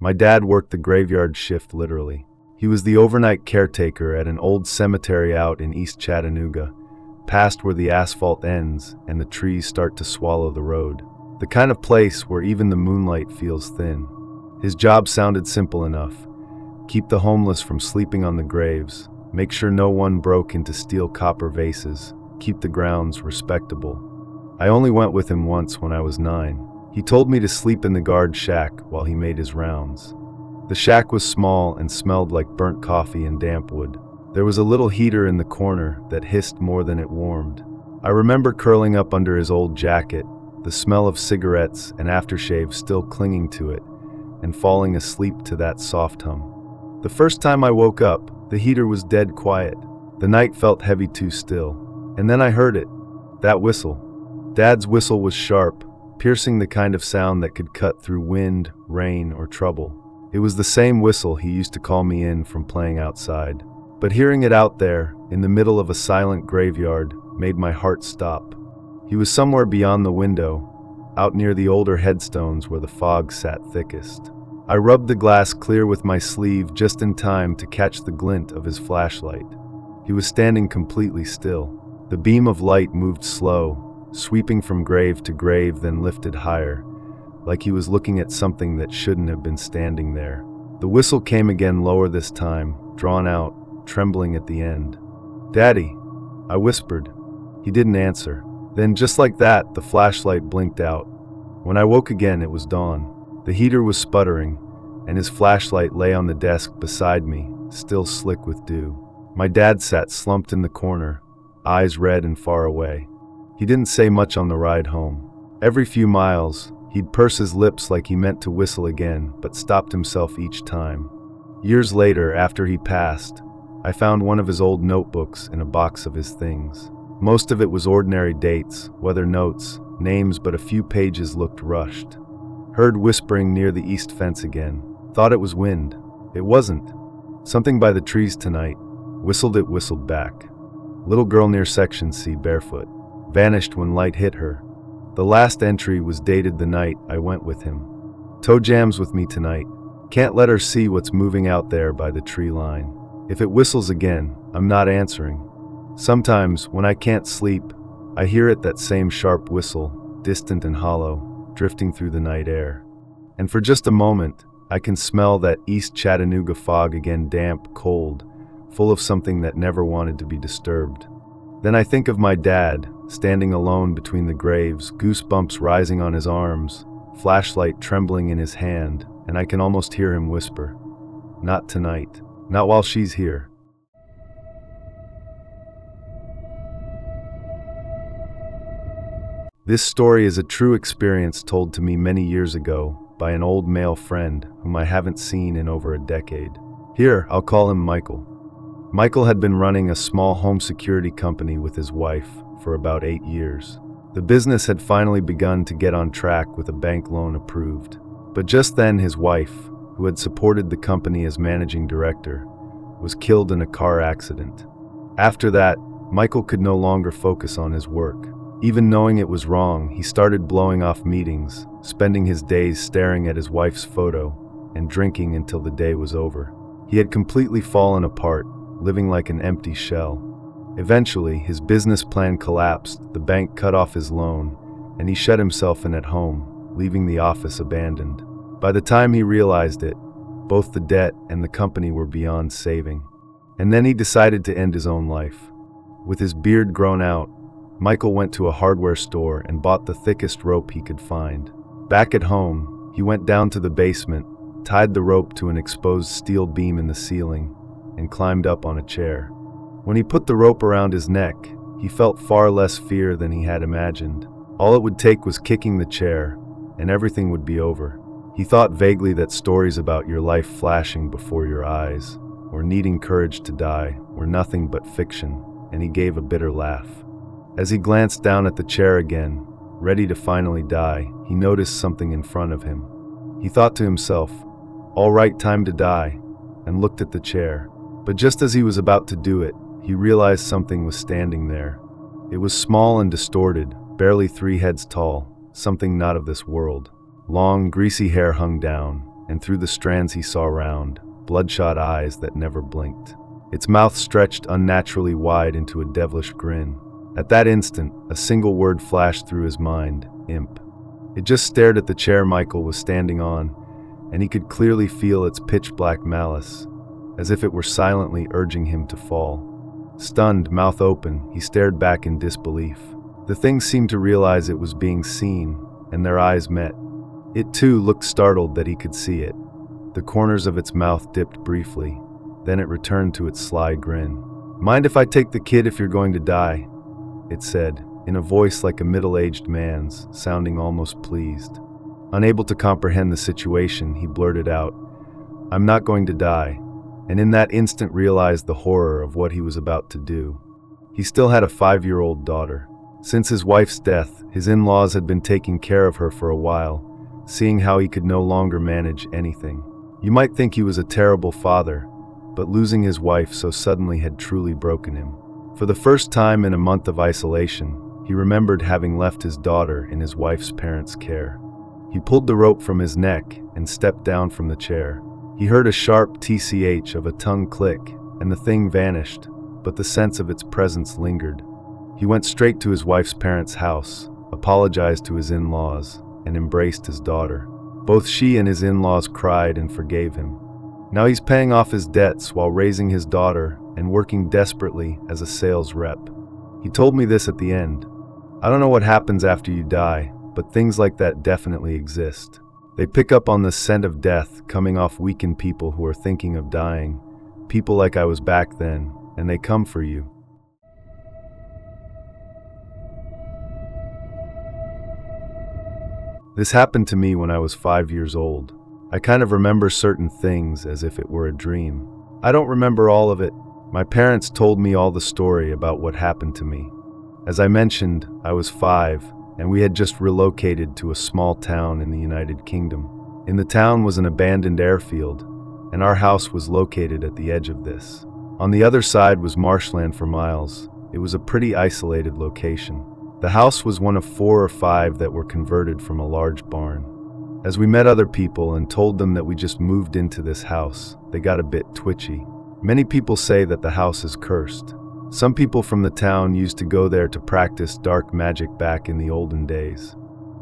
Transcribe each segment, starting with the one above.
My dad worked the graveyard shift literally. He was the overnight caretaker at an old cemetery out in East Chattanooga, past where the asphalt ends and the trees start to swallow the road. The kind of place where even the moonlight feels thin. His job sounded simple enough. Keep the homeless from sleeping on the graves, make sure no one broke into steel copper vases, keep the grounds respectable. I only went with him once when I was 9. He told me to sleep in the guard shack while he made his rounds. The shack was small and smelled like burnt coffee and damp wood. There was a little heater in the corner that hissed more than it warmed. I remember curling up under his old jacket, the smell of cigarettes and aftershave still clinging to it, and falling asleep to that soft hum. The first time I woke up, the heater was dead quiet. The night felt heavy too still. And then I heard it, that whistle. Dad's whistle was sharp, piercing the kind of sound that could cut through wind, rain, or trouble. It was the same whistle he used to call me in from playing outside. But hearing it out there, in the middle of a silent graveyard, made my heart stop. He was somewhere beyond the window, out near the older headstones where the fog sat thickest. I rubbed the glass clear with my sleeve just in time to catch the glint of his flashlight. He was standing completely still. The beam of light moved slow, sweeping from grave to grave, then lifted higher, like he was looking at something that shouldn't have been standing there. The whistle came again, lower this time, drawn out, trembling at the end. "Daddy," I whispered. He didn't answer. Then, just like that, the flashlight blinked out. When I woke again, it was dawn. The heater was sputtering, and his flashlight lay on the desk beside me, still slick with dew. My dad sat slumped in the corner, eyes red and far away. He didn't say much on the ride home. Every few miles, he'd purse his lips like he meant to whistle again, but stopped himself each time. Years later, after he passed, I found one of his old notebooks in a box of his things. Most of it was ordinary dates, weather notes, names, but a few pages looked rushed. Heard whispering near the east fence again. Thought it was wind. It wasn't. Something by the trees tonight. Whistled, it whistled back. Little girl near section C, barefoot. Vanished when light hit her. The last entry was dated the night I went with him. Toe jams with me tonight. Can't let her see what's moving out there by the tree line. If it whistles again, I'm not answering. Sometimes, when I can't sleep, I hear it, that same sharp whistle, distant and hollow, drifting through the night air. And for just a moment, I can smell that East Chattanooga fog again, damp, cold, full of something that never wanted to be disturbed. Then I think of my dad, standing alone between the graves, goosebumps rising on his arms, flashlight trembling in his hand, and I can almost hear him whisper, "Not tonight. Not while she's here." This story is a true experience told to me many years ago by an old male friend whom I haven't seen in over a decade. Here, I'll call him Michael. Michael had been running a small home security company with his wife for about 8 years. The business had finally begun to get on track with a bank loan approved. But just then his wife, who had supported the company as managing director, was killed in a car accident. After that, Michael could no longer focus on his work. Even knowing it was wrong, he started blowing off meetings, spending his days staring at his wife's photo, and drinking until the day was over. He had completely fallen apart, living like an empty shell. Eventually, his business plan collapsed, the bank cut off his loan, and he shut himself in at home, leaving the office abandoned. By the time he realized it, both the debt and the company were beyond saving. And then he decided to end his own life. With his beard grown out, Michael went to a hardware store and bought the thickest rope he could find. Back at home, he went down to the basement, tied the rope to an exposed steel beam in the ceiling, and climbed up on a chair. When he put the rope around his neck, he felt far less fear than he had imagined. All it would take was kicking the chair, and everything would be over. He thought vaguely that stories about your life flashing before your eyes, or needing courage to die, were nothing but fiction, and he gave a bitter laugh. As he glanced down at the chair again, ready to finally die, he noticed something in front of him. He thought to himself, "All right, time to die," and looked at the chair. But just as he was about to do it, he realized something was standing there. It was small and distorted, barely 3 heads tall, something not of this world. Long, greasy hair hung down, and through the strands he saw round, bloodshot eyes that never blinked. Its mouth stretched unnaturally wide into a devilish grin. At that instant, a single word flashed through his mind: imp. It just stared at the chair Michael was standing on, and he could clearly feel its pitch-black malice, as if it were silently urging him to fall. Stunned, mouth open, he stared back in disbelief. The thing seemed to realize it was being seen, and their eyes met. It too looked startled that he could see it. The corners of its mouth dipped briefly, then it returned to its sly grin. "Mind if I take the kid if you're going to die?" it said, in a voice like a middle-aged man's, sounding almost pleased. Unable to comprehend the situation, he blurted out, "I'm not going to die," and in that instant realized the horror of what he was about to do. He still had a 5-year-old daughter. Since his wife's death, his in-laws had been taking care of her for a while, seeing how he could no longer manage anything. You might think he was a terrible father, but losing his wife so suddenly had truly broken him. For the first time in a month of isolation, he remembered having left his daughter in his wife's parents' care. He pulled the rope from his neck and stepped down from the chair. He heard a sharp tch of a tongue click, and the thing vanished, but the sense of its presence lingered. He went straight to his wife's parents' house, apologized to his in-laws, and embraced his daughter. Both she and his in-laws cried and forgave him. Now he's paying off his debts while raising his daughter and working desperately as a sales rep. He told me this at the end. "I don't know what happens after you die, but things like that definitely exist. They pick up on the scent of death coming off weakened people who are thinking of dying, people like I was back then, and they come for you." This happened to me when I was 5 years old. I kind of remember certain things as if it were a dream. I don't remember all of it. My parents told me all the story about what happened to me. As I mentioned, I was 5, and we had just relocated to a small town in the United Kingdom. In the town was an abandoned airfield, and our house was located at the edge of this. On the other side was marshland for miles. It was a pretty isolated location. The house was one of 4 or 5 that were converted from a large barn. As we met other people and told them that we just moved into this house, they got a bit twitchy. Many people say that the house is cursed. Some people from the town used to go there to practice dark magic back in the olden days.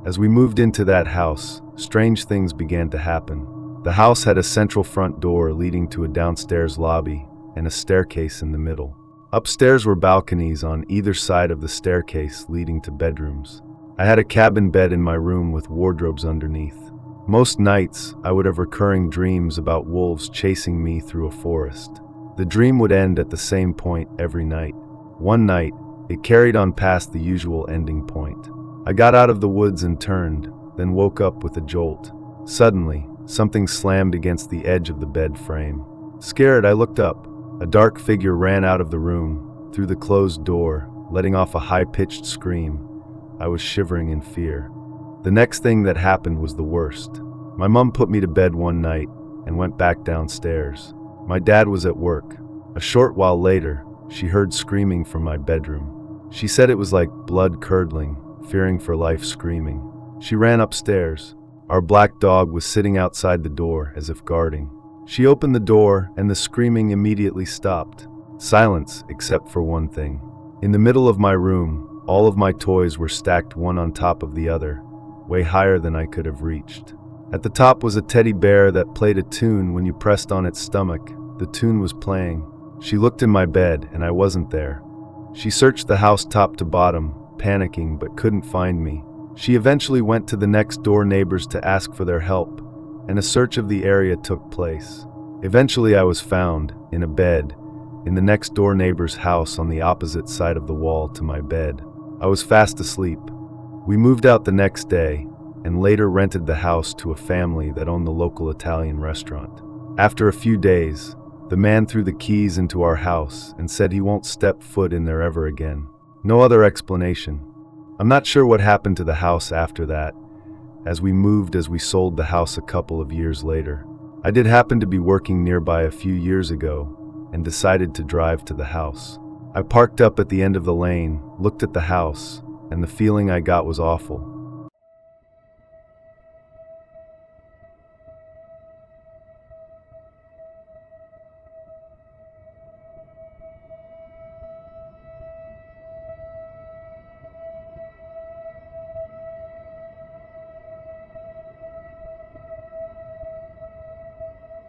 As we moved into that house, strange things began to happen. The house had a central front door leading to a downstairs lobby and a staircase in the middle. Upstairs were balconies on either side of the staircase leading to bedrooms. I had a cabin bed in my room with wardrobes underneath. Most nights, I would have recurring dreams about wolves chasing me through a forest. The dream would end at the same point every night. One night, it carried on past the usual ending point. I got out of the woods and turned, then woke up with a jolt. Suddenly, something slammed against the edge of the bed frame. Scared, I looked up. A dark figure ran out of the room, through the closed door, letting off a high-pitched scream. I was shivering in fear. The next thing that happened was the worst. My mom put me to bed one night and went back downstairs. My dad was at work. A short while later, she heard screaming from my bedroom. She said it was like blood-curdling, fearing for life screaming. She ran upstairs. Our black dog was sitting outside the door as if guarding. She opened the door and the screaming immediately stopped. Silence, except for one thing. In the middle of my room, all of my toys were stacked one on top of the other, way higher than I could have reached. At the top was a teddy bear that played a tune when you pressed on its stomach. The tune was playing. She looked in my bed and I wasn't there. She searched the house top to bottom, panicking but couldn't find me. She eventually went to the next door neighbors to ask for their help, and a search of the area took place. Eventually I was found, in a bed, in the next door neighbor's house on the opposite side of the wall to my bed. I was fast asleep. We moved out the next day, and later rented the house to a family that owned the local Italian restaurant. After a few days, the man threw the keys into our house and said he won't step foot in there ever again. No other explanation. I'm not sure what happened to the house after that, as we sold the house a couple of years later. I did happen to be working nearby a few years ago and decided to drive to the house. I parked up at the end of the lane, looked at the house, and the feeling I got was awful.